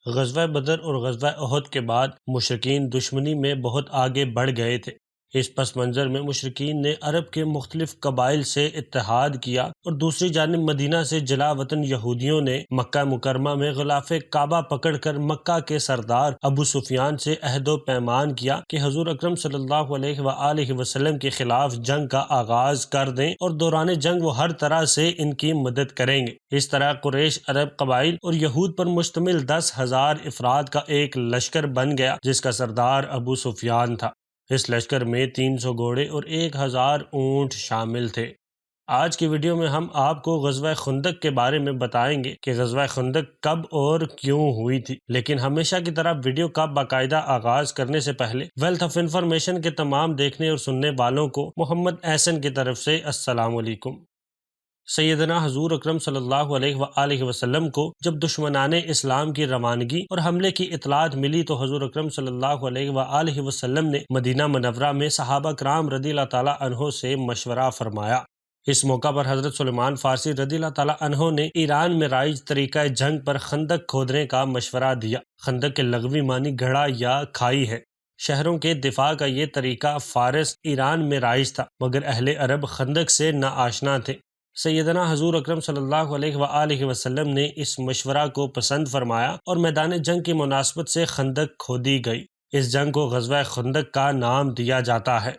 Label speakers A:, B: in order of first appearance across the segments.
A: غزوہ بدر اور غزوہ احد کے بعد مشرکین دشمنی میں بہت آگے بڑھ گئے تھے۔ اس پس منظر میں مشرکین نے عرب کے مختلف قبائل سے اتحاد کیا اور دوسری جانب مدینہ سے جلا وطن یہودیوں نے مکہ مکرمہ میں غلاف کعبہ پکڑ کر مکہ کے سردار ابو سفیان سے عہد و پیمان کیا کہ حضور اکرم صلی اللہ علیہ وآلہ وسلم کے خلاف جنگ کا آغاز کر دیں اور دوران جنگ وہ ہر طرح سے ان کی مدد کریں گے۔ اس طرح قریش عرب قبائل اور یہود پر مشتمل 10,000 افراد کا ایک لشکر بن گیا جس کا سردار ابو سفیان تھا۔ اس لشکر میں 300 گھوڑے اور 1000 اونٹ شامل تھے۔ آج کی ویڈیو میں ہم آپ کو غزوہ خندق کے بارے میں بتائیں گے کہ غزوہ خندق کب اور کیوں ہوئی تھی، لیکن ہمیشہ کی طرح ویڈیو کا باقاعدہ آغاز کرنے سے پہلے ویلتھ آف انفارمیشن کے تمام دیکھنے اور سننے والوں کو محمد احسن کی طرف سے السلام علیکم۔ سیدنا حضور اکرم صلی اللہ علیہ وآلہ وسلم کو جب دشمنان اسلام کی روانگی اور حملے کی اطلاعات ملی تو حضور اکرم صلی اللہ علیہ وآلہ وسلم نے مدینہ منورہ میں صحابہ کرام رضی اللہ تعالیٰ عنہ سے مشورہ فرمایا۔ اس موقع پر حضرت سلیمان فارسی رضی اللہ تعالیٰ عنہ نے ایران میں رائج طریقہ جنگ پر خندق کھودنے کا مشورہ دیا۔ خندق کے لغوی معنی گڑھا یا کھائی ہے۔ شہروں کے دفاع کا یہ طریقہ فارس ایران میں رائج تھا، مگر اہل عرب خندق سے ناآشنا تھے۔ سیدنا حضور اکرم صلی اللہ علیہ وآلہ وسلم نے اس مشورہ کو پسند فرمایا اور میدان جنگ کی مناسبت سے خندق کھودی گئی۔ اس جنگ کو غزوہ خندق کا نام دیا جاتا ہے۔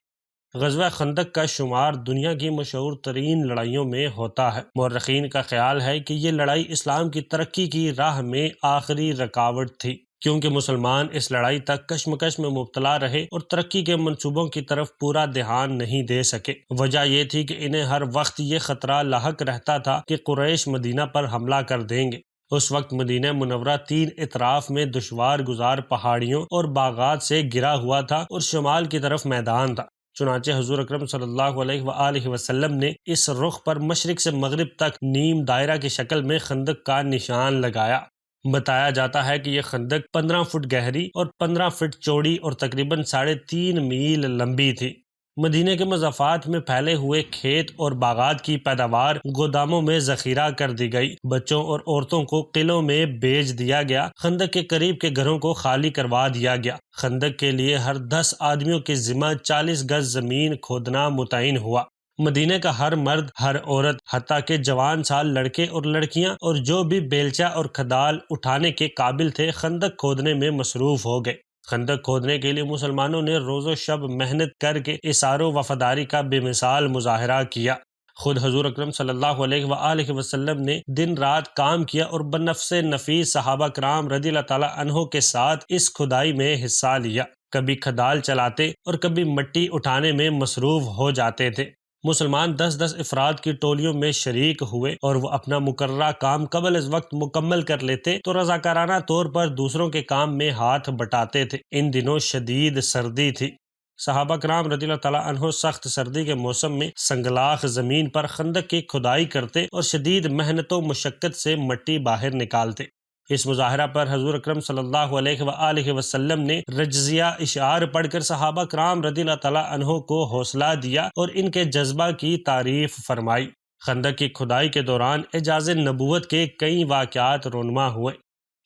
A: غزوہ خندق کا شمار دنیا کی مشہور ترین لڑائیوں میں ہوتا ہے۔ مورخین کا خیال ہے کہ یہ لڑائی اسلام کی ترقی کی راہ میں آخری رکاوٹ تھی، کیونکہ مسلمان اس لڑائی تک کشمکش میں مبتلا رہے اور ترقی کے منصوبوں کی طرف پورا دھیان نہیں دے سکے۔ وجہ یہ تھی کہ انہیں ہر وقت یہ خطرہ لاحق رہتا تھا کہ قریش مدینہ پر حملہ کر دیں گے۔ اس وقت مدینہ منورہ 3 اطراف میں دشوار گزار پہاڑیوں اور باغات سے گھرا ہوا تھا اور شمال کی طرف میدان تھا۔ چنانچہ حضور اکرم صلی اللہ علیہ وآلہ وسلم نے اس رخ پر مشرق سے مغرب تک نیم دائرہ کی شکل میں خندق کا نشان لگایا۔ بتایا جاتا ہے کہ یہ خندق 15 فٹ گہری اور 15 فٹ چوڑی اور تقریباً 3.5 میل لمبی تھی۔ مدینہ کے مضافات میں پھیلے ہوئے کھیت اور باغات کی پیداوار گوداموں میں ذخیرہ کر دی گئی۔ بچوں اور عورتوں کو قلعوں میں بھیج دیا گیا۔ خندق کے قریب کے گھروں کو خالی کروا دیا گیا۔ خندق کے لیے ہر 10 آدمیوں کے ذمہ 40 گز زمین کھودنا متعین ہوا۔ مدینہ کا ہر مرد، ہر عورت، حتیٰ کہ جوان سال لڑکے اور لڑکیاں اور جو بھی بیلچہ اور کھدال اٹھانے کے قابل تھے خندق کھودنے میں مصروف ہو گئے۔ خندق کھودنے کے لیے مسلمانوں نے روز و شب محنت کر کے اصرار و وفاداری کا بے مثال مظاہرہ کیا۔ خود حضور اکرم صلی اللہ علیہ وآلہ وسلم نے دن رات کام کیا اور بنفس نفیس صحابہ کرام رضی اللہ تعالیٰ عنہ کے ساتھ اس کھدائی میں حصہ لیا۔ کبھی کھدال چلاتے اور کبھی مٹی اٹھانے میں مصروف ہو جاتے تھے۔ مسلمان 10-10 افراد کی ٹولیوں میں شریک ہوئے اور وہ اپنا مقررہ کام قبل از وقت مکمل کر لیتے تو رضاکارانہ طور پر دوسروں کے کام میں ہاتھ بٹاتے تھے۔ ان دنوں شدید سردی تھی۔ صحابہ کرام رضی اللہ تعالیٰ عنہ سخت سردی کے موسم میں سنگلاخ زمین پر خندق کی کھدائی کرتے اور شدید محنت و مشقت سے مٹی باہر نکالتے۔ اس مظاہرہ پر حضور اکرم صلی اللہ علیہ وآلہ وسلم نے رجزیہ اشعار پڑھ کر صحابہ کرام رضی اللہ تعالیٰ عنہ کو حوصلہ دیا اور ان کے جذبہ کی تعریف فرمائی۔ خندق کی کھدائی کے دوران اعجاز نبوت کے کئی واقعات رونما ہوئے۔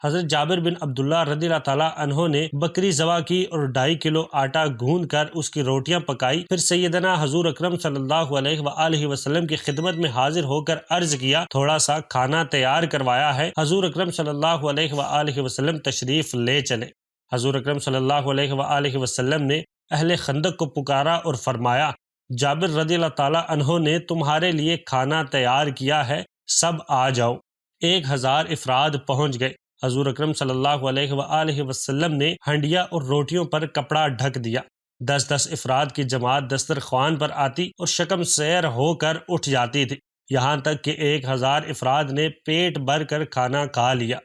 A: حضرت جابر بن عبداللہ رضی اللہ تعالیٰ عنہ نے بکری ذبح کی اور 2.5 کلو آٹا گوندھ کر اس کی روٹیاں پکائی۔ پھر سیدنا حضور اکرم صلی اللہ علیہ وآلہ وسلم کی خدمت میں حاضر ہو کر عرض کیا، تھوڑا سا کھانا تیار کروایا ہے، حضور اکرم صلی اللہ علیہ وآلہ وسلم تشریف لے چلے۔ حضور اکرم صلی اللہ علیہ وآلہ وسلم نے اہل خندق کو پکارا اور فرمایا، جابر رضی اللہ تعالیٰ عنہ نے تمہارے لیے کھانا تیار کیا ہے، سب آ جاؤ۔ 1000 افراد پہنچ گئے۔ حضور اکرم صلی اللہ علیہ وآلہ وسلم نے ہنڈیا اور روٹیوں پر کپڑا ڈھک دیا۔ 10-10 افراد کی جماعت دسترخوان پر آتی اور شکم سیر ہو کر اٹھ جاتی تھی، یہاں تک کہ 1000 افراد نے پیٹ بھر کر کھانا کھا لیا۔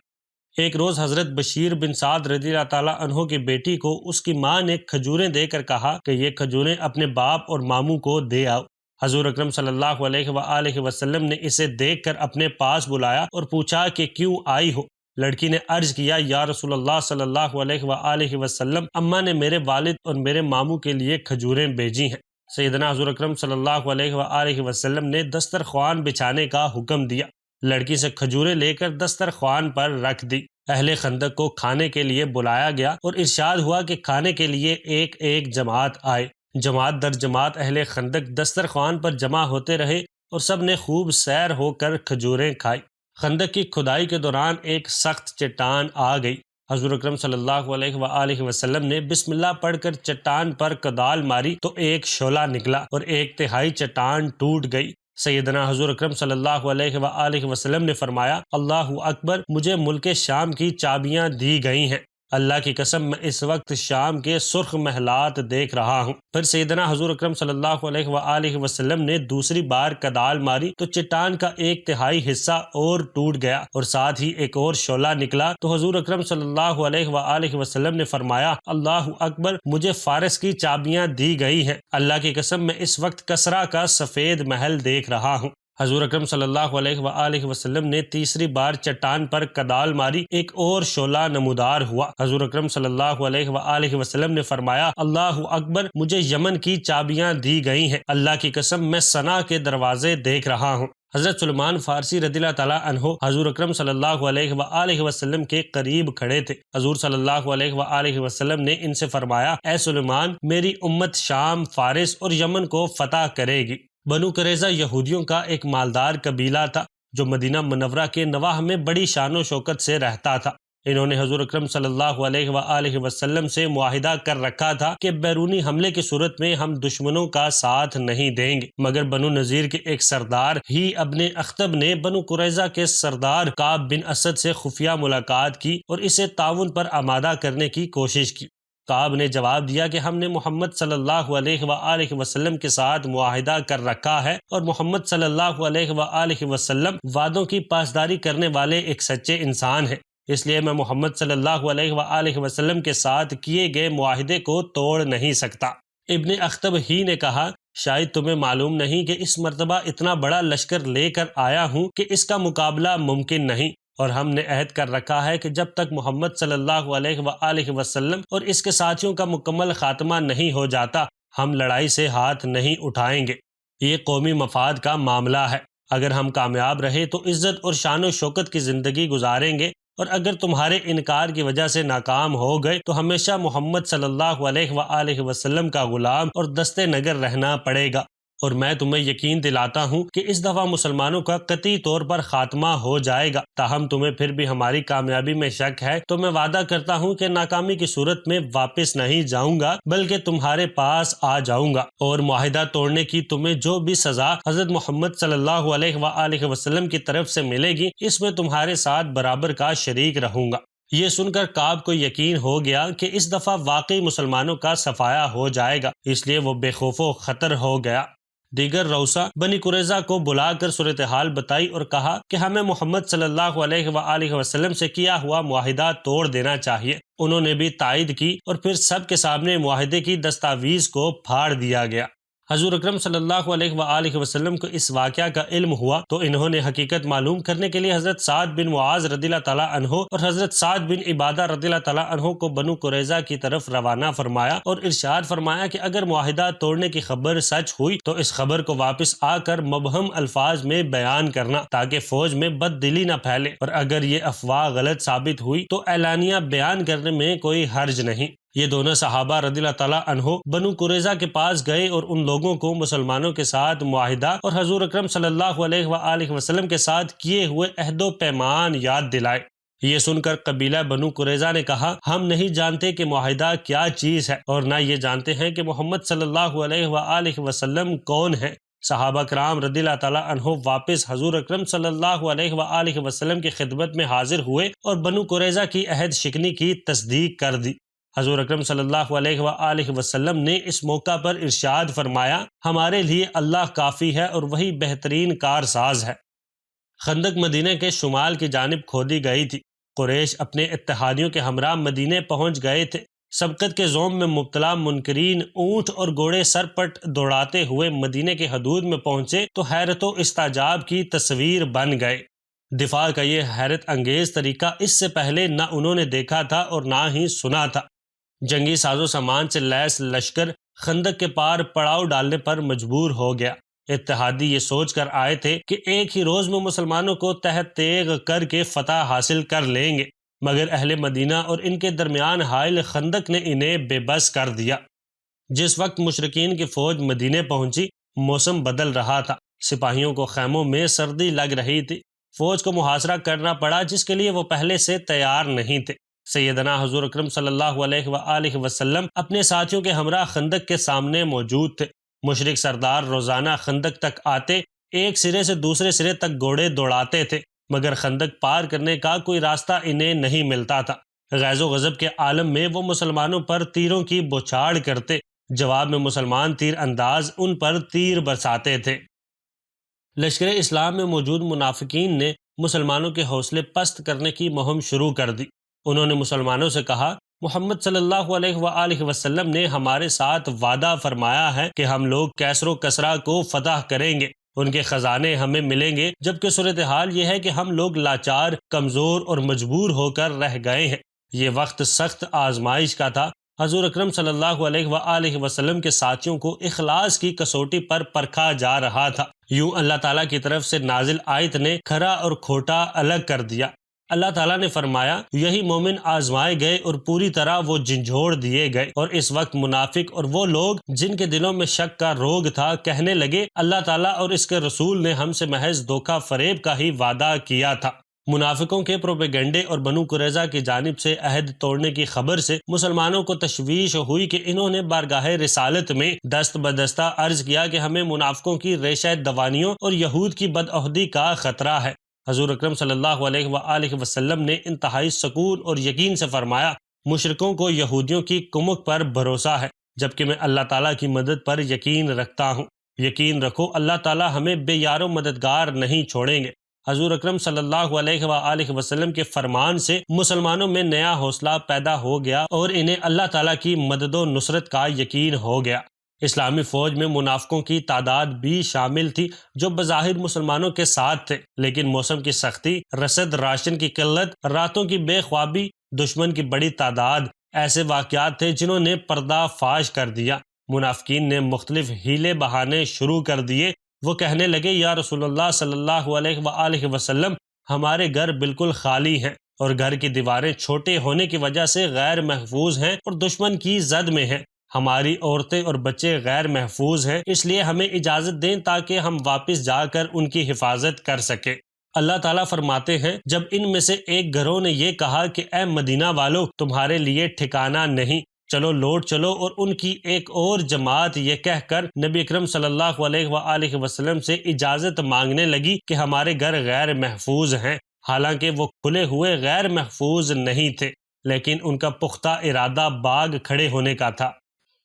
A: ایک روز حضرت بشیر بن سعد رضی اللہ تعالیٰ عنہ کی بیٹی کو اس کی ماں نے کھجوریں دے کر کہا کہ یہ کھجوریں اپنے باپ اور ماموں کو دے آؤ۔ حضور اکرم صلی اللہ علیہ وآلہ وسلم نے اسے دیکھ کر اپنے پاس بلایا اور پوچھا کہ کیوں آئی ہو؟ لڑکی نے عرض کیا، یا رسول اللہ صلی اللہ علیہ وآلہ وسلم، اماں نے میرے والد اور میرے ماموں کے لیے کھجوریں بھیجی ہیں۔ سیدنا حضور اکرم صلی اللہ علیہ وآلہ وسلم نے دسترخوان بچھانے کا حکم دیا۔ لڑکی سے کھجوریں لے کر دسترخوان پر رکھ دی۔ اہل خندق کو کھانے کے لیے بلایا گیا اور ارشاد ہوا کہ کھانے کے لیے ایک ایک جماعت آئے۔ جماعت در جماعت اہل خندق دسترخوان پر جمع ہوتے رہے اور سب نے خوب سیر ہو کر کھجوریں کھائی۔ خندق کی کھدائی کے دوران ایک سخت چٹان آ گئی۔ حضور اکرم صلی اللہ علیہ وآلہ وسلم نے بسم اللہ پڑھ کر چٹان پر کدال ماری تو ایک شعلہ نکلا اور ایک تہائی چٹان ٹوٹ گئی۔ سیدنا حضور اکرم صلی اللہ علیہ وآلہ وسلم نے فرمایا، اللہ اکبر، مجھے ملک شام کی چابیاں دی گئی ہیں، اللہ کی قسم میں اس وقت شام کے سرخ محلات دیکھ رہا ہوں۔ پھر سیدنا حضور اکرم صلی اللہ علیہ وآلہ وسلم نے دوسری بار کدال ماری تو چٹان کا ایک تہائی حصہ اور ٹوٹ گیا اور ساتھ ہی ایک اور شعلہ نکلا تو حضور اکرم صلی اللہ علیہ وآلہ وسلم نے فرمایا، اللہ اکبر، مجھے فارس کی چابیاں دی گئی ہیں، اللہ کی قسم میں اس وقت کسرا کا سفید محل دیکھ رہا ہوں۔ حضور اکرم صلی اللہ علیہ وآلہ وسلم نے تیسری بار چٹان پر کدال ماری، ایک اور شعلہ نمودار ہوا۔ حضور اکرم صلی اللہ علیہ وآلہ وسلم نے فرمایا، اللہ اکبر، مجھے یمن کی چابیاں دی گئی ہیں، اللہ کی قسم میں صنعا کے دروازے دیکھ رہا ہوں۔ حضرت سلمان فارسی رضی اللہ تعالیٰ عنہ حضور اکرم صلی اللہ علیہ وآلہ وسلم کے قریب کھڑے تھے۔ حضور صلی اللہ علیہ وآلہ وسلم نے ان سے فرمایا، اے سلمان، میری امت شام، فارس اور یمن کو فتح کرے گی۔ بنو قریظہ یہودیوں کا ایک مالدار قبیلہ تھا جو مدینہ منورہ کے نواح میں بڑی شان و شوکت سے رہتا تھا۔ انہوں نے حضور اکرم صلی اللہ علیہ وآلہ وسلم سے معاہدہ کر رکھا تھا کہ بیرونی حملے کی صورت میں ہم دشمنوں کا ساتھ نہیں دیں گے، مگر بنو نذیر کے ایک سردار ہی ابن اخطب نے بنو قریظہ کے سردار کعب بن اسد سے خفیہ ملاقات کی اور اسے تعاون پر آمادہ کرنے کی کوشش کی۔ کعب نے جواب دیا کہ ہم نے محمد صلی اللہ علیہ وآلہ وسلم کے ساتھ معاہدہ کر رکھا ہے اور محمد صلی اللہ علیہ وآلہ وسلم وعدوں کی پاسداری کرنے والے ایک سچے انسان ہیں، اس لیے میں محمد صلی اللہ علیہ وآلہ وسلم کے ساتھ کیے گئے معاہدے کو توڑ نہیں سکتا۔ ابن اخطب ہی نے کہا، شاید تمہیں معلوم نہیں کہ اس مرتبہ اتنا بڑا لشکر لے کر آیا ہوں کہ اس کا مقابلہ ممکن نہیں، اور ہم نے عہد کر رکھا ہے کہ جب تک محمد صلی اللہ علیہ وآلہ وسلم اور اس کے ساتھیوں کا مکمل خاتمہ نہیں ہو جاتا، ہم لڑائی سے ہاتھ نہیں اٹھائیں گے۔ یہ قومی مفاد کا معاملہ ہے، اگر ہم کامیاب رہے تو عزت اور شان و شوکت کی زندگی گزاریں گے، اور اگر تمہارے انکار کی وجہ سے ناکام ہو گئے تو ہمیشہ محمد صلی اللہ علیہ وآلہ وسلم کا غلام اور دستے نگر رہنا پڑے گا۔ اور میں تمہیں یقین دلاتا ہوں کہ اس دفعہ مسلمانوں کا قطعی طور پر خاتمہ ہو جائے گا۔ تاہم تمہیں پھر بھی ہماری کامیابی میں شک ہے تو میں وعدہ کرتا ہوں کہ ناکامی کی صورت میں واپس نہیں جاؤں گا بلکہ تمہارے پاس آ جاؤں گا، اور معاہدہ توڑنے کی تمہیں جو بھی سزا حضرت محمد صلی اللہ علیہ وآلہ وسلم کی طرف سے ملے گی، اس میں تمہارے ساتھ برابر کا شریک رہوں گا۔ یہ سن کر کعب کو یقین ہو گیا کہ اس دفعہ واقعی مسلمانوں کا صفایا ہو جائے گا، اس لیے وہ بے خوف و خطر ہو گیا۔ دیگر روسا بنی قریظہ کو بلا کر صورتحال بتائی اور کہا کہ ہمیں محمد صلی اللہ علیہ وآلہ وسلم سے کیا ہوا معاہدہ توڑ دینا چاہیے۔ انہوں نے بھی تائید کی اور پھر سب کے سامنے معاہدے کی دستاویز کو پھاڑ دیا گیا۔ حضور اکرم صلی اللہ علیہ وآلہ وسلم کو اس واقعہ کا علم ہوا تو انہوں نے حقیقت معلوم کرنے کے لیے حضرت سعد بن معاذ رضی اللہ تعالیٰ عنہ اور حضرت سعد بن عبادہ رضی اللہ تعالیٰ عنہ کو بنو قریظہ کی طرف روانہ فرمایا اور ارشاد فرمایا کہ اگر معاہدہ توڑنے کی خبر سچ ہوئی تو اس خبر کو واپس آ کر مبہم الفاظ میں بیان کرنا تاکہ فوج میں بد دلی نہ پھیلے، اور اگر یہ افواہ غلط ثابت ہوئی تو اعلانیہ بیان کرنے میں کوئی حرج نہیں۔ یہ دونوں صحابہ رضی اللہ تعالیٰ عنہ بنو قریظہ کے پاس گئے اور ان لوگوں کو مسلمانوں کے ساتھ معاہدہ اور حضور اکرم صلی اللہ علیہ وآلہ وسلم کے ساتھ کیے ہوئے عہد و پیمان یاد دلائے۔ یہ سن کر قبیلہ بنو قریظہ نے کہا، ہم نہیں جانتے کہ معاہدہ کیا چیز ہے اور نہ یہ جانتے ہیں کہ محمد صلی اللہ علیہ وآلہ وسلم کون ہے۔ صحابہ کرام رضی اللہ تعالیٰ عنہ واپس حضور اکرم صلی اللہ علیہ وآلہ وسلم کی خدمت میں حاضر ہوئے اور بنو قریظہ کی عہد شکنی کی تصدیق کر دی۔ حضور اکرم صلی اللہ علیہ وآلہ وسلم نے اس موقع پر ارشاد فرمایا، ہمارے لیے اللہ کافی ہے اور وہی بہترین کارساز ہے۔ خندق مدینہ کے شمال کی جانب کھودی گئی تھی۔ قریش اپنے اتحادیوں کے ہمراہ مدینے پہنچ گئے تھے۔ سبقت کے زوم میں مبتلا منکرین اونٹ اور گھوڑے سرپٹ دوڑاتے ہوئے مدینے کے حدود میں پہنچے تو حیرت و استعجاب کی تصویر بن گئے۔ دفاع کا یہ حیرت انگیز طریقہ اس سے پہلے نہ انہوں نے دیکھا تھا اور نہ ہی سنا تھا۔ جنگی ساز و سامان سے لیس لشکر خندق کے پار پڑاؤ ڈالنے پر مجبور ہو گیا۔ اتحادی یہ سوچ کر آئے تھے کہ ایک ہی روز میں مسلمانوں کو تحت تیغ کر کے فتح حاصل کر لیں گے، مگر اہل مدینہ اور ان کے درمیان حائل خندق نے انہیں بے بس کر دیا۔ جس وقت مشرکین کی فوج مدینے پہنچی، موسم بدل رہا تھا، سپاہیوں کو خیموں میں سردی لگ رہی تھی، فوج کو محاصرہ کرنا پڑا جس کے لیے وہ پہلے سے تیار نہیں تھے۔ سیدنا حضور اکرم صلی اللہ علیہ وآلہ وسلم اپنے ساتھیوں کے ہمراہ خندق کے سامنے موجود تھے۔ مشرک سردار روزانہ خندق تک آتے، ایک سرے سے دوسرے سرے تک گھوڑے دوڑاتے تھے، مگر خندق پار کرنے کا کوئی راستہ انہیں نہیں ملتا تھا۔ غیظ و غضب کے عالم میں وہ مسلمانوں پر تیروں کی بوچھاڑ کرتے، جواب میں مسلمان تیر انداز ان پر تیر برساتے تھے۔ لشکر اسلام میں موجود منافقین نے مسلمانوں کے حوصلے پست کرنے کی مہم شروع کر دی۔ انہوں نے مسلمانوں سے کہا، محمد صلی اللہ علیہ وآلہ وسلم نے ہمارے ساتھ وعدہ فرمایا ہے کہ ہم لوگ کیسر و کسرا کو فتح کریں گے، ان کے خزانے ہمیں ملیں گے، جبکہ صورتحال یہ ہے کہ ہم لوگ لاچار، کمزور اور مجبور ہو کر رہ گئے ہیں۔ یہ وقت سخت آزمائش کا تھا۔ حضور اکرم صلی اللہ علیہ وآلہ وسلم کے ساتھیوں کو اخلاص کی کسوٹی پر پرکھا جا رہا تھا۔ یوں اللہ تعالیٰ کی طرف سے نازل آیت نے کھرا اور کھوٹا الگ کر دیا۔ اللہ تعالیٰ نے فرمایا، یہی مومن آزمائے گئے اور پوری طرح وہ جھنجھوڑ دیے گئے، اور اس وقت منافق اور وہ لوگ جن کے دلوں میں شک کا روگ تھا کہنے لگے، اللہ تعالیٰ اور اس کے رسول نے ہم سے محض دھوکہ فریب کا ہی وعدہ کیا تھا۔ منافقوں کے پروپیگنڈے اور بنو قریظہ کی جانب سے عہد توڑنے کی خبر سے مسلمانوں کو تشویش ہوئی کہ انہوں نے بارگاہ رسالت میں دست بدستہ عرض کیا کہ ہمیں منافقوں کی ریشہ دوانیوں اور یہود کی بدعہدی کا خطرہ ہے۔ حضور اکرم صلی اللہ علیہ وآلہ وسلم نے انتہائی سکون اور یقین سے فرمایا، مشرکوں کو یہودیوں کی کمک پر بھروسہ ہے، جبکہ میں اللہ تعالیٰ کی مدد پر یقین رکھتا ہوں۔ یقین رکھو اللہ تعالیٰ ہمیں بے یار و مددگار نہیں چھوڑیں گے۔ حضور اکرم صلی اللہ علیہ وآلہ وسلم کے فرمان سے مسلمانوں میں نیا حوصلہ پیدا ہو گیا اور انہیں اللہ تعالیٰ کی مدد و نصرت کا یقین ہو گیا۔ اسلامی فوج میں منافقوں کی تعداد بھی شامل تھی جو بظاہر مسلمانوں کے ساتھ تھے، لیکن موسم کی سختی، رسد راشن کی قلت، راتوں کی بے خوابی، دشمن کی بڑی تعداد ایسے واقعات تھے جنہوں نے پردہ فاش کر دیا۔ منافقین نے مختلف ہیلے بہانے شروع کر دیے۔ وہ کہنے لگے، یا رسول اللہ صلی اللہ علیہ وآلہ وسلم، ہمارے گھر بالکل خالی ہیں اور گھر کی دیواریں چھوٹے ہونے کی وجہ سے غیر محفوظ ہیں اور دشمن کی زد میں ہیں۔ ہماری عورتیں اور بچے غیر محفوظ ہیں، اس لیے ہمیں اجازت دیں تاکہ ہم واپس جا کر ان کی حفاظت کر سکیں۔ اللہ تعالیٰ فرماتے ہیں، جب ان میں سے ایک گروہ نے یہ کہا کہ اے مدینہ والو، تمہارے لیے ٹھکانہ نہیں، چلو لوٹ چلو، اور ان کی ایک اور جماعت یہ کہہ کر نبی اکرم صلی اللہ علیہ وآلہ وسلم سے اجازت مانگنے لگی کہ ہمارے گھر غیر محفوظ ہیں، حالانکہ وہ کھلے ہوئے غیر محفوظ نہیں تھے، لیکن ان کا پختہ ارادہ باغ کھڑے ہونے کا تھا۔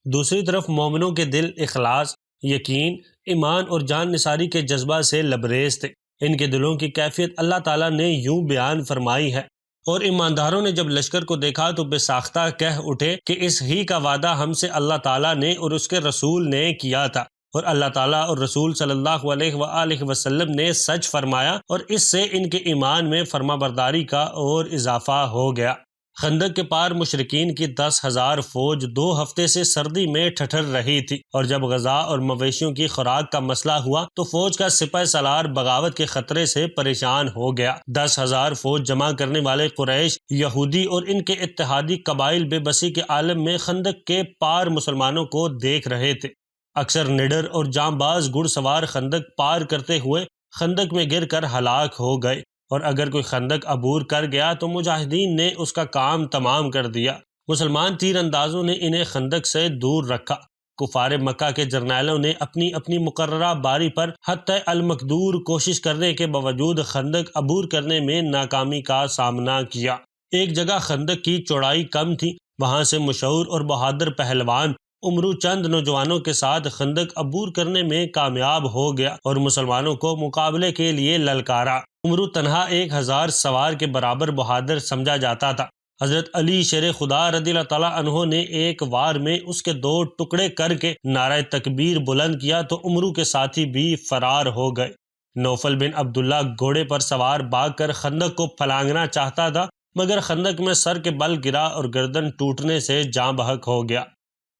A: دوسری طرف مومنوں کے دل اخلاص، یقین، ایمان اور جان نثاری کے جذبہ سے لبریز تھے۔ ان کے دلوں کی کیفیت اللہ تعالیٰ نے یوں بیان فرمائی ہے، اور ایمانداروں نے جب لشکر کو دیکھا تو بے ساختہ کہہ اٹھے کہ اس ہی کا وعدہ ہم سے اللہ تعالیٰ نے اور اس کے رسول نے کیا تھا، اور اللہ تعالیٰ اور رسول صلی اللہ علیہ وآلہ وسلم نے سچ فرمایا، اور اس سے ان کے ایمان میں فرمانبرداری کا اور اضافہ ہو گیا۔ خندق کے پار مشرکین کی 10,000 فوج 2 ہفتے سے سردی میں ٹھٹر رہی تھی، اور جب غذا اور مویشیوں کی خوراک کا مسئلہ ہوا تو فوج کا سپہ سالار بغاوت کے خطرے سے پریشان ہو گیا۔ 10,000 فوج جمع کرنے والے قریش، یہودی اور ان کے اتحادی قبائل بے بسی کے عالم میں خندق کے پار مسلمانوں کو دیکھ رہے تھے۔ اکثر نڈر اور جانباز گھڑ سوار خندق پار کرتے ہوئے خندق میں گر کر ہلاک ہو گئے، اور اگر کوئی خندق عبور کر گیا تو مجاہدین نے اس کا کام تمام کر دیا۔ مسلمان تیر اندازوں نے انہیں خندق سے دور رکھا۔ کفار مکہ کے جرنیلوں نے اپنی اپنی مقررہ باری پر حتی المقدور کوشش کرنے کے باوجود خندق عبور کرنے میں ناکامی کا سامنا کیا۔ ایک جگہ خندق کی چوڑائی کم تھی، وہاں سے مشہور اور بہادر پہلوان عمرو چند نوجوانوں کے ساتھ خندق عبور کرنے میں کامیاب ہو گیا اور مسلمانوں کو مقابلے کے لیے للکارا۔ عمرو تنہا 1000 سوار کے برابر بہادر سمجھا جاتا تھا۔ حضرت علی شیر خدا رضی اللہ تعالیٰ عنہ نے ایک وار میں اس کے 2 ٹکڑے کر کے نعرہ تکبیر بلند کیا تو عمرو کے ساتھی بھی فرار ہو گئے۔ نوفل بن عبداللہ گھوڑے پر سوار بھاگ کر خندق کو پھلانگنا چاہتا تھا، مگر خندق میں سر کے بل گرا اور گردن ٹوٹنے سے جاں بحق ہو گیا۔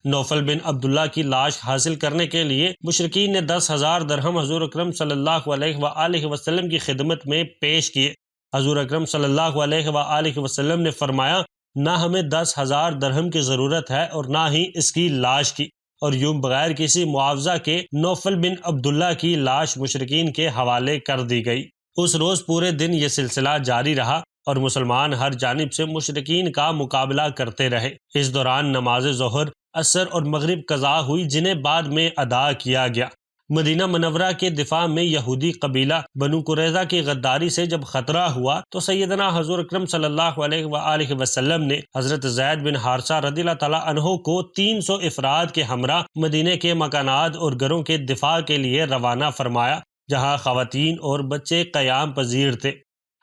A: نوفل بن عبداللہ کی لاش حاصل کرنے کے لیے مشرکین نے 10,000 درہم حضور اکرم صلی اللہ علیہ وآلہ وسلم کی خدمت میں پیش کیے، حضور اکرم صلی اللہ علیہ وآلہ وسلم نے فرمایا، نہ ہمیں 10,000 درہم کی ضرورت ہے اور نہ ہی اس کی لاش کی، اور یوں بغیر کسی معاوضہ کے نوفل بن عبداللہ کی لاش مشرکین کے حوالے کر دی گئی۔ اس روز پورے دن یہ سلسلہ جاری رہا اور مسلمان ہر جانب سے مشرکین کا مقابلہ کرتے رہے۔ اس دوران نماز ظہر، عصر اور مغرب قضا ہوئی، جنہیں بعد میں ادا کیا گیا۔ مدینہ منورہ کے دفاع میں یہودی قبیلہ بنو قریظہ کی غداری سے جب خطرہ ہوا تو سیدنا حضور اکرم صلی اللہ علیہ وآلہ وسلم نے حضرت زید بن حارثہ رضی اللہ تعالیٰ عنہ کو 300 افراد کے ہمراہ مدینے کے مکانات اور گھروں کے دفاع کے لیے روانہ فرمایا، جہاں خواتین اور بچے قیام پذیر تھے۔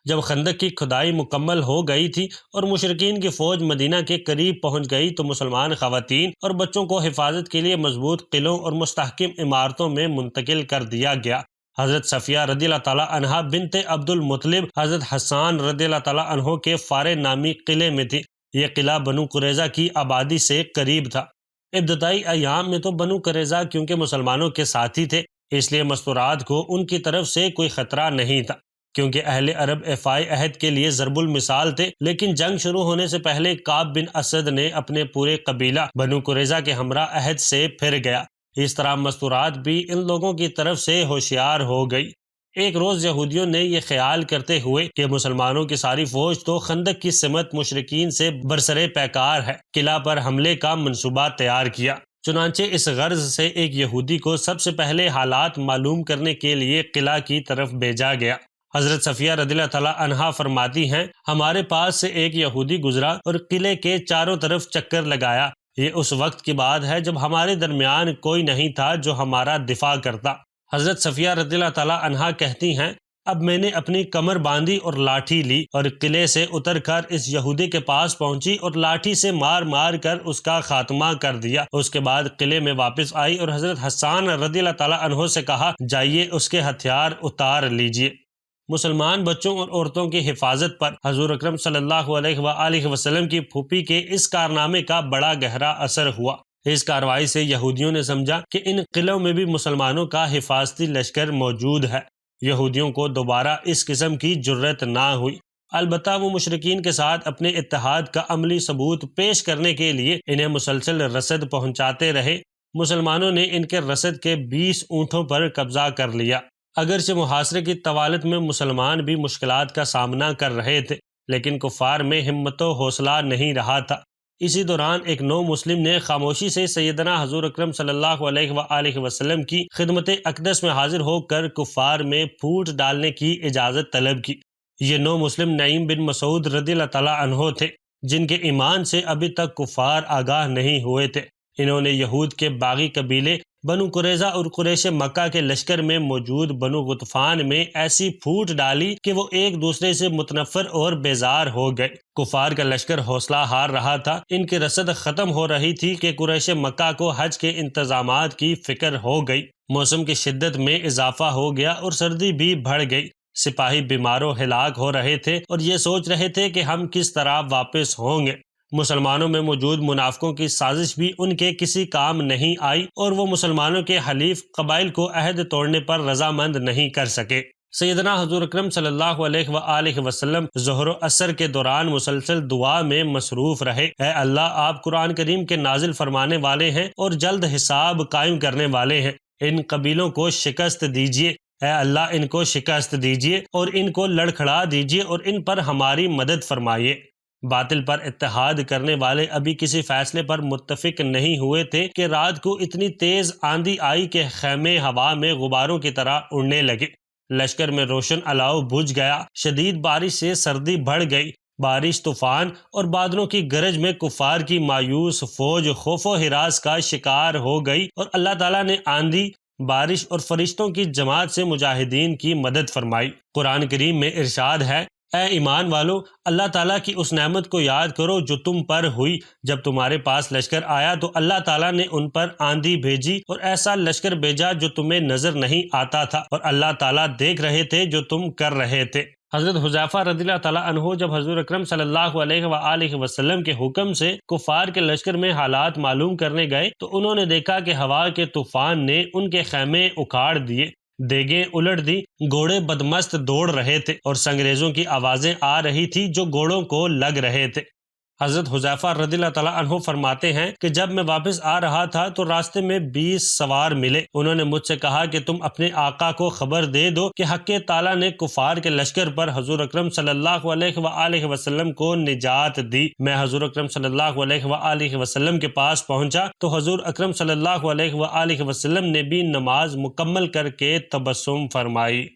A: جب خندق کی کھدائی مکمل ہو گئی تھی اور مشرکین کی فوج مدینہ کے قریب پہنچ گئی تو مسلمان خواتین اور بچوں کو حفاظت کے لیے مضبوط قلعوں اور مستحکم عمارتوں میں منتقل کر دیا گیا۔ حضرت صفیہ رضی اللہ تعالیٰ عنہا بنت عبد المطلب حضرت حسان رضی اللہ تعالیٰ عنہ کے فار نامی قلعے میں تھی۔ یہ قلعہ بنو قریظہ کی آبادی سے قریب تھا۔ ابتدائی ایام میں تو بنو قریظہ کیونکہ مسلمانوں کے ساتھی تھے، اس لیے مستورات کو ان کی طرف سے کوئی خطرہ نہیں تھا، کیونکہ اہل عرب ایفائے عہد کے لیے ضرب المثال تھے۔ لیکن جنگ شروع ہونے سے پہلے کعب بن اسد نے اپنے پورے قبیلہ بنو قریظہ کے ہمراہ عہد سے پھر گیا۔ اس طرح مستورات بھی ان لوگوں کی طرف سے ہوشیار ہو گئی۔ ایک روز یہودیوں نے یہ خیال کرتے ہوئے کہ مسلمانوں کی ساری فوج تو خندق کی سمت مشرکین سے برسرے پیکار ہے، قلعہ پر حملے کا منصوبہ تیار کیا۔ چنانچہ اس غرض سے ایک یہودی کو سب سے پہلے حالات معلوم کرنے کے لیے قلعہ کی طرف بھیجا گیا۔ حضرت صفیہ رضی اللہ تعالیٰ عنہا فرماتی ہیں، ہمارے پاس سے ایک یہودی گزرا اور قلعے کے چاروں طرف چکر لگایا۔ یہ اس وقت کی بات ہے جب ہمارے درمیان کوئی نہیں تھا جو ہمارا دفاع کرتا۔ حضرت صفیہ رضی اللہ تعالیٰ عنہا کہتی ہیں، اب میں نے اپنی کمر باندھی اور لاٹھی لی اور قلعے سے اتر کر اس یہودی کے پاس پہنچی اور لاٹھی سے مار مار کر اس کا خاتمہ کر دیا۔ اس کے بعد قلعے میں واپس آئی اور حضرت حسان رضی اللہ تعالیٰ عنہ سے کہا، جائیے اس کے ہتھیار اتار لیجیے۔ مسلمان بچوں اور عورتوں کی حفاظت پر حضور اکرم صلی اللہ علیہ وآلہ وسلم کی پھوپھی کے اس کارنامے کا بڑا گہرا اثر ہوا۔ اس کارروائی سے یہودیوں نے سمجھا کہ ان قلعوں میں بھی مسلمانوں کا حفاظتی لشکر موجود ہے۔ یہودیوں کو دوبارہ اس قسم کی جرت نہ ہوئی، البتہ وہ مشرکین کے ساتھ اپنے اتحاد کا عملی ثبوت پیش کرنے کے لیے انہیں مسلسل رسد پہنچاتے رہے۔ مسلمانوں نے ان کے رسد کے 20 اونٹوں پر قبضہ کر لیا۔ اگرچہ محاصرے کی طوالت میں مسلمان بھی مشکلات کا سامنا کر رہے تھے، لیکن کفار میں ہمت و حوصلہ نہیں رہا تھا۔ اسی دوران ایک نو مسلم نے خاموشی سے سیدنا حضور اکرم صلی اللہ علیہ وآلہ وسلم کی خدمت اقدس میں حاضر ہو کر کفار میں پھوٹ ڈالنے کی اجازت طلب کی۔ یہ نو مسلم نعیم بن مسعود رضی اللہ تعالیٰ عنہ تھے، جن کے ایمان سے ابھی تک کفار آگاہ نہیں ہوئے تھے۔ انہوں نے یہود کے باغی قبیلے بنو قریظہ اور قریش مکہ کے لشکر میں موجود بنو غطفان میں ایسی پھوٹ ڈالی کہ وہ ایک دوسرے سے متنفر اور بیزار ہو گئے۔ کفار کا لشکر حوصلہ ہار رہا تھا، ان کی رسد ختم ہو رہی تھی کہ قریش مکہ کو حج کے انتظامات کی فکر ہو گئی۔ موسم کی شدت میں اضافہ ہو گیا اور سردی بھی بڑھ گئی۔ سپاہی بیمار و ہلاک ہو رہے تھے اور یہ سوچ رہے تھے کہ ہم کس طرح واپس ہوں گے۔ مسلمانوں میں موجود منافقوں کی سازش بھی ان کے کسی کام نہیں آئی اور وہ مسلمانوں کے حلیف قبائل کو عہد توڑنے پر رضامند نہیں کر سکے۔ سیدنا حضور اکرم صلی اللہ علیہ وآلہ وسلم ظہر و عصر کے دوران مسلسل دعا میں مصروف رہے۔ اے اللہ، آپ قرآن کریم کے نازل فرمانے والے ہیں اور جلد حساب قائم کرنے والے ہیں۔ ان قبیلوں کو شکست دیجیے، اے اللہ ان کو شکست دیجیے اور ان کو لڑکھڑا دیجیے اور ان پر ہماری مدد فرمائیے۔ باطل پر اتحاد کرنے والے ابھی کسی فیصلے پر متفق نہیں ہوئے تھے کہ رات کو اتنی تیز آندھی آئی کہ خیمے ہوا میں غباروں کی طرح اڑنے لگے۔ لشکر میں روشن الاؤ بجھ گیا۔ شدید بارش سے سردی بڑھ گئی۔ بارش، طوفان اور بادلوں کی گرج میں کفار کی مایوس فوج خوف و ہراس کا شکار ہو گئی اور اللہ تعالیٰ نے آندھی، بارش اور فرشتوں کی جماعت سے مجاہدین کی مدد فرمائی۔ قرآن کریم میں ارشاد ہے، اے ایمان والو، اللہ تعالیٰ کی اس نعمت کو یاد کرو جو تم پر ہوئی جب تمہارے پاس لشکر آیا تو اللہ تعالیٰ نے ان پر آندھی بھیجی اور ایسا لشکر بھیجا جو تمہیں نظر نہیں آتا تھا اور اللہ تعالیٰ دیکھ رہے تھے جو تم کر رہے تھے۔ حضرت حذیفہ رضی اللہ تعالیٰ عنہ جب حضور اکرم صلی اللہ علیہ وآلہ وسلم کے حکم سے کفار کے لشکر میں حالات معلوم کرنے گئے تو انہوں نے دیکھا کہ ہوا کے طوفان نے ان کے خیمے اکھاڑ دیے۔ دیگیں الٹ دی، گھوڑے بدمست دوڑ رہے تھے اور سنگریزوں کی آوازیں آ رہی تھی جو گھوڑوں کو لگ رہے تھے۔ حضرت حذیفہ رضی اللہ تعالیٰ عنہ فرماتے ہیں کہ جب میں واپس آ رہا تھا تو راستے میں 20 سوار ملے۔ انہوں نے مجھ سے کہا کہ تم اپنے آقا کو خبر دے دو کہ حق تعالیٰ نے کفار کے لشکر پر حضور اکرم صلی اللہ علیہ وآلہ وسلم کو نجات دی۔ میں حضور اکرم صلی اللہ علیہ وآلہ وسلم کے پاس پہنچا تو حضور اکرم صلی اللہ علیہ وآلہ وسلم نے بھی نماز مکمل کر کے تبسم فرمائی۔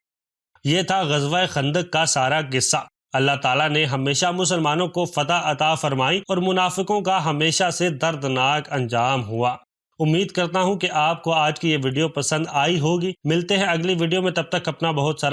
A: یہ تھا غزوہ خندق کا سارا قصہ۔ اللہ تعالیٰ نے ہمیشہ مسلمانوں کو فتح عطا فرمائی اور منافقوں کا ہمیشہ سے دردناک انجام ہوا۔ امید کرتا ہوں کہ آپ کو آج کی یہ ویڈیو پسند آئی ہوگی۔ ملتے ہیں اگلی ویڈیو میں، تب تک اپنا بہت سارا